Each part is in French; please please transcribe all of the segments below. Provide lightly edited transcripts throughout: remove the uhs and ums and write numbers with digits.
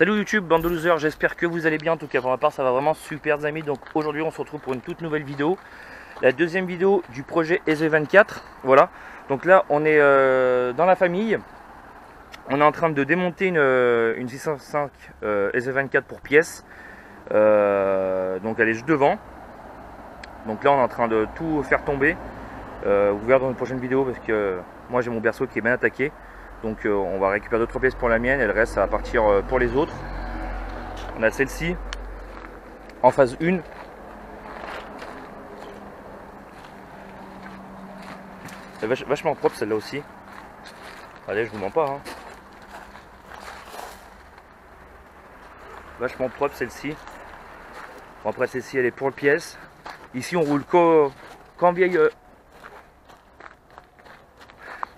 Salut YouTube, bande de losers, j'espère que vous allez bien. En tout cas pour ma part ça va vraiment super les amis. Donc aujourd'hui on se retrouve pour une toute nouvelle vidéo, la deuxième vidéo du projet SV24. Voilà, donc là on est dans la famille. On est en train de démonter une 605 SV24 pour pièces. Donc elle est juste devant. Donc là on est en train de tout faire tomber. Vous verrez dans une prochaine vidéo parce que moi j'ai mon berceau qui est bien attaqué. Donc on va récupérer 2-3 pièces pour la mienne et le reste ça va partir pour les autres. On a celle-ci en phase 1. C'est vachement propre celle-là aussi. Allez, je vous mens pas. Hein. Vachement propre celle-ci. Bon, après celle-ci elle est pour le pièce. Ici on roule qu'en vieille...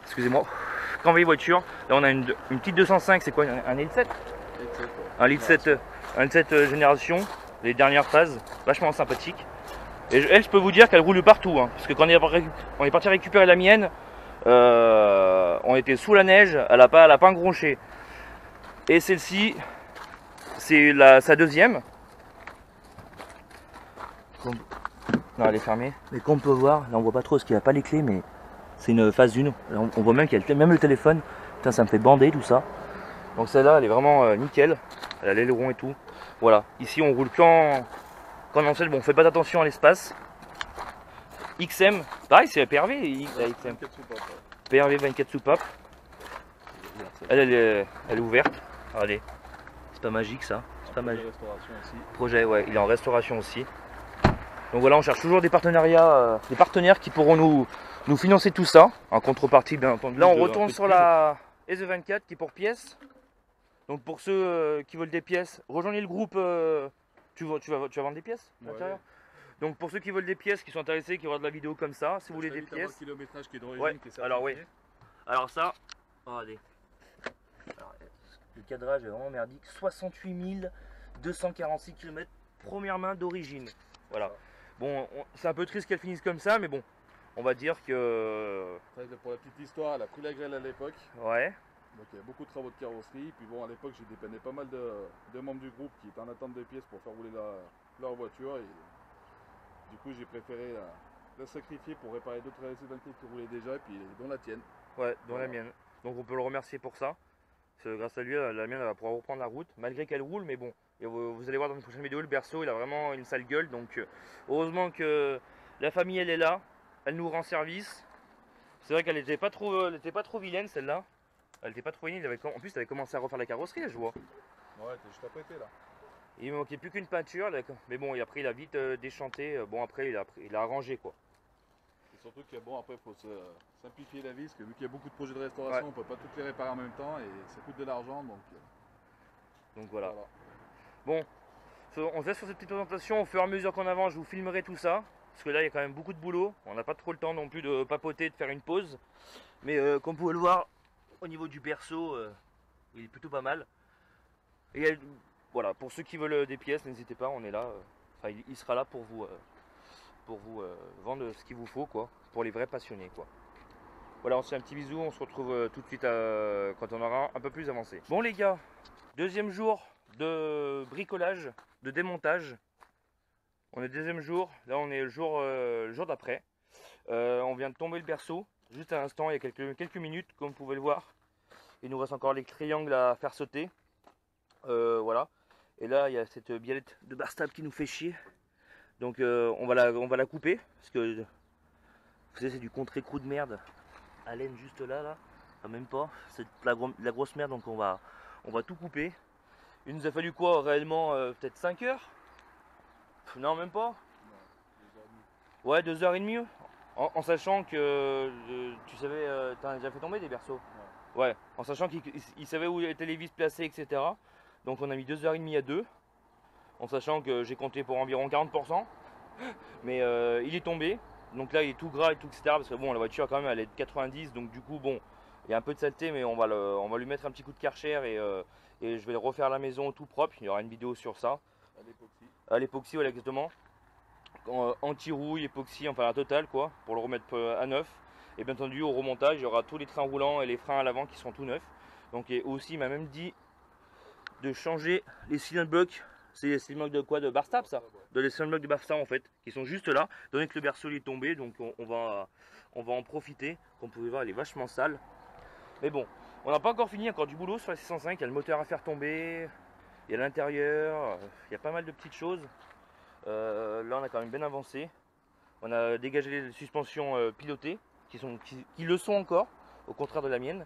Excusez-moi. Qu'en vieille voiture. Là on a une petite 205, c'est quoi, un litre 7 un litre 7, un litre 7 génération, les dernières phases, vachement sympathique. Et elle, je peux vous dire qu'elle roule partout, hein, parce que quand on est parti récupérer la mienne, on était sous la neige, elle a pas engronché. Et celle-ci, c'est sa deuxième. Non, elle est fermée. Mais comme on peut voir, là on voit pas trop parce qu'il n'y a pas les clés, mais c'est une phase 1. On voit même qu'il y a même le téléphone. Putain, ça me fait bander tout ça. Donc celle-là, elle est vraiment nickel. Elle a l'aileron et tout. Voilà. Ici, on roule qu'en ancelle. Bon, on fait pas attention à l'espace. XM, pareil, c'est PRV. La XM. PRV 24 soupapes. Elle est ouverte. Regardez. C'est pas magique ça. C'est pas magique. Projet, ouais, il est en restauration aussi. Donc voilà, on cherche toujours des partenariats, des partenaires qui pourront nous financer tout ça, en contrepartie bien entendu. Là on retourne sur la SV24 qui est pour pièces. Donc pour ceux qui veulent des pièces, rejoignez le groupe, tu vas vendre des pièces à l'intérieur. Donc pour ceux qui veulent des pièces, qui sont intéressés, qui regardent la vidéo comme ça, si vous voulez des pièces. Le kilométrage qui est d'origine, ouais. Alors oui. Alors ça, regardez. Alors, le cadrage est vraiment merdique. 68 246 km première main d'origine. Voilà. Bon, c'est un peu triste qu'elle finisse comme ça, mais bon, on va dire que... Pour la petite histoire, elle a pris la grêle à l'époque. Ouais. Donc il y a beaucoup de travaux de carrosserie. Puis bon, à l'époque, j'ai dépanné pas mal de membres du groupe qui étaient en attente de pièces pour faire rouler leur voiture. Et du coup, j'ai préféré la sacrifier pour réparer d'autres SV24 qui roulaient déjà, et puis dont la tienne. Ouais, dont la mienne. Donc on peut le remercier pour ça. Grâce à lui, la mienne elle va pouvoir reprendre la route, malgré qu'elle roule, mais bon. Et vous allez voir dans une prochaine vidéo, le berceau il a vraiment une sale gueule. Donc heureusement que la famille elle est là, elle nous rend service. C'est vrai qu'elle n'était pas trop vilaine celle-là. Elle était pas trop vilaine, en plus elle avait commencé à refaire la carrosserie là, je vois. Ouais, t'es juste apprêté là. Il ne manquait plus qu'une peinture, mais bon, après il a vite déchanté. Bon après il a arrangé quoi. Et surtout que bon, après il faut se simplifier la vie, parce que vu qu'il y a beaucoup de projets de restauration, ouais, on peut pas toutes les réparer en même temps et ça coûte de l'argent. Donc voilà. Bon, on se laisse sur cette petite présentation. Au fur et à mesure qu'on avance, je vous filmerai tout ça. Parce que là, il y a quand même beaucoup de boulot. On n'a pas trop le temps non plus de papoter, de faire une pause. Mais comme vous pouvez le voir, au niveau du berceau, il est plutôt pas mal. Et voilà, pour ceux qui veulent des pièces, n'hésitez pas, on est là. Enfin, il sera là pour vous vendre ce qu'il vous faut, quoi. Pour les vrais passionnés, quoi. Voilà, on se fait un petit bisou. On se retrouve tout de suite quand on aura un peu plus avancé. Bon les gars, deuxième jour de bricolage, de démontage. On est deuxième jour, là on est le jour d'après. On vient de tomber le berceau, juste à l'instant, il y a quelques minutes, comme vous pouvez le voir. Il nous reste encore les triangles à faire sauter. Voilà. Et là il y a cette biellette de Barstab qui nous fait chier. Donc on va la couper, parce que vous savez c'est du contre-écrou de merde. À laine juste là, enfin, même pas, c'est la grosse merde, donc on va tout couper. Il nous a fallu quoi réellement, peut-être 5 heures? Non, même pas. Ouais, 2h30. En sachant que tu savais, tu as déjà fait tomber des berceaux. Ouais, en sachant qu'il savait où étaient les vis placées, etc. Donc on a mis 2h30 à 2. En sachant que j'ai compté pour environ 40%. Mais il est tombé. Donc là il est tout gras et tout, etc. Parce que bon, la voiture quand même elle est de 90. Donc du coup, bon, il y a un peu de saleté, mais on va lui mettre un petit coup de Karcher et je vais le refaire à la maison tout propre. Il y aura une vidéo sur ça. À l'époxy, voilà, exactement. Anti-rouille, époxy, enfin la totale quoi, pour le remettre à neuf. Et bien entendu au remontage, il y aura tous les trains roulants et les freins à l'avant qui sont tout neufs. Donc et aussi il m'a même dit de changer les cylindres blocs. C'est les cylindres blocs de quoi? De Barstab, ça? De les cylindres blocs de Barstab en fait, qui sont juste là. Donné que le berceau est tombé, donc on va en profiter. Comme vous pouvez voir, il est vachement sale. Mais bon, on n'a pas encore fini, encore du boulot sur la 605. Il y a le moteur à faire tomber, il y a l'intérieur, il y a pas mal de petites choses. Là, on a quand même bien avancé. On a dégagé les suspensions pilotées, qui le sont encore, au contraire de la mienne.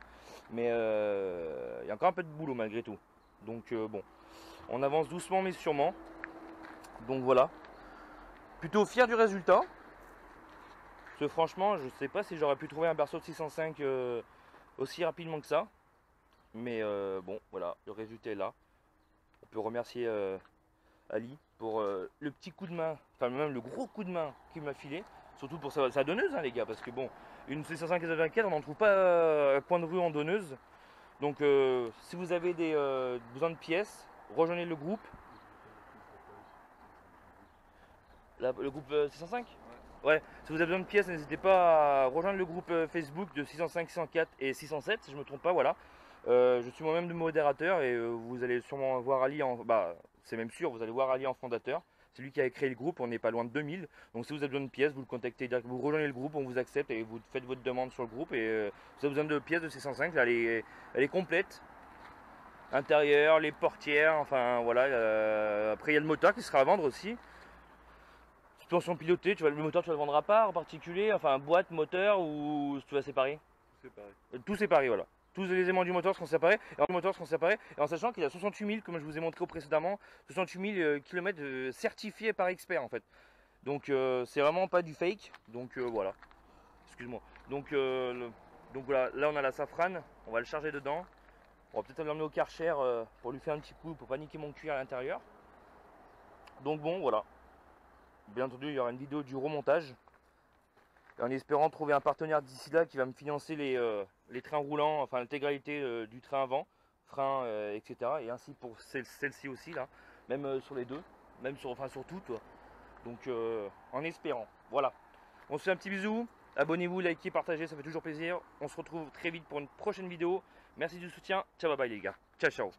Mais il y a encore un peu de boulot malgré tout. Donc bon, on avance doucement mais sûrement. Donc voilà. Plutôt fier du résultat. Parce que franchement, je sais pas si j'aurais pu trouver un berceau de 605 aussi rapidement que ça. Mais bon, voilà, le résultat est là. On peut remercier Ali pour le petit coup de main, enfin même le gros coup de main qu'il m'a filé. Surtout pour sa donneuse, hein, les gars, parce que bon, une 605 S24, on n'en trouve pas à coin de rue en donneuse. Donc si vous avez besoin de pièces, rejoignez le groupe. Le groupe 605 ? Ouais, si vous avez besoin de pièces, n'hésitez pas à rejoindre le groupe Facebook de 605, 604 et 607, si je ne me trompe pas, voilà. Je suis moi-même le modérateur et vous allez sûrement voir Ali c'est même sûr, vous allez voir Ali en fondateur. C'est lui qui a créé le groupe, on n'est pas loin de 2000. Donc si vous avez besoin de pièces, vous le contactez directement, vous rejoignez le groupe, on vous accepte et vous faites votre demande sur le groupe. Et si vous avez besoin de pièces de 605, là, elle est complète. Intérieur, les portières, enfin voilà. Après il y a le moteur qui sera à vendre aussi. Suspension pilotée, le moteur tu vas le vendre à part, en particulier, enfin boîte, moteur ou tu vas séparer? Séparé. Tout séparé, voilà. Tous les éléments du moteur seront séparés, et en sachant qu'il a 68 000, comme je vous ai montré précédemment, 68 000 km certifiés par expert en fait. Donc c'est vraiment pas du fake, donc voilà. Excuse-moi. Donc voilà, là on a la safrane, on va le charger dedans. On va peut-être l'emmener au Karcher pour lui faire un petit coup, pour pas niquer mon cuir à l'intérieur. Donc bon, voilà. Bien entendu, il y aura une vidéo du remontage. Et en espérant trouver un partenaire d'ici là qui va me financer les trains roulants, enfin l'intégralité du train avant, frein, etc. Et ainsi pour celle-ci aussi là, même sur les deux, même sur tout. Donc en espérant. Voilà. On se fait un petit bisou. Abonnez-vous, likez, partagez, ça fait toujours plaisir. On se retrouve très vite pour une prochaine vidéo. Merci du soutien. Ciao, bye bye les gars. Ciao, ciao.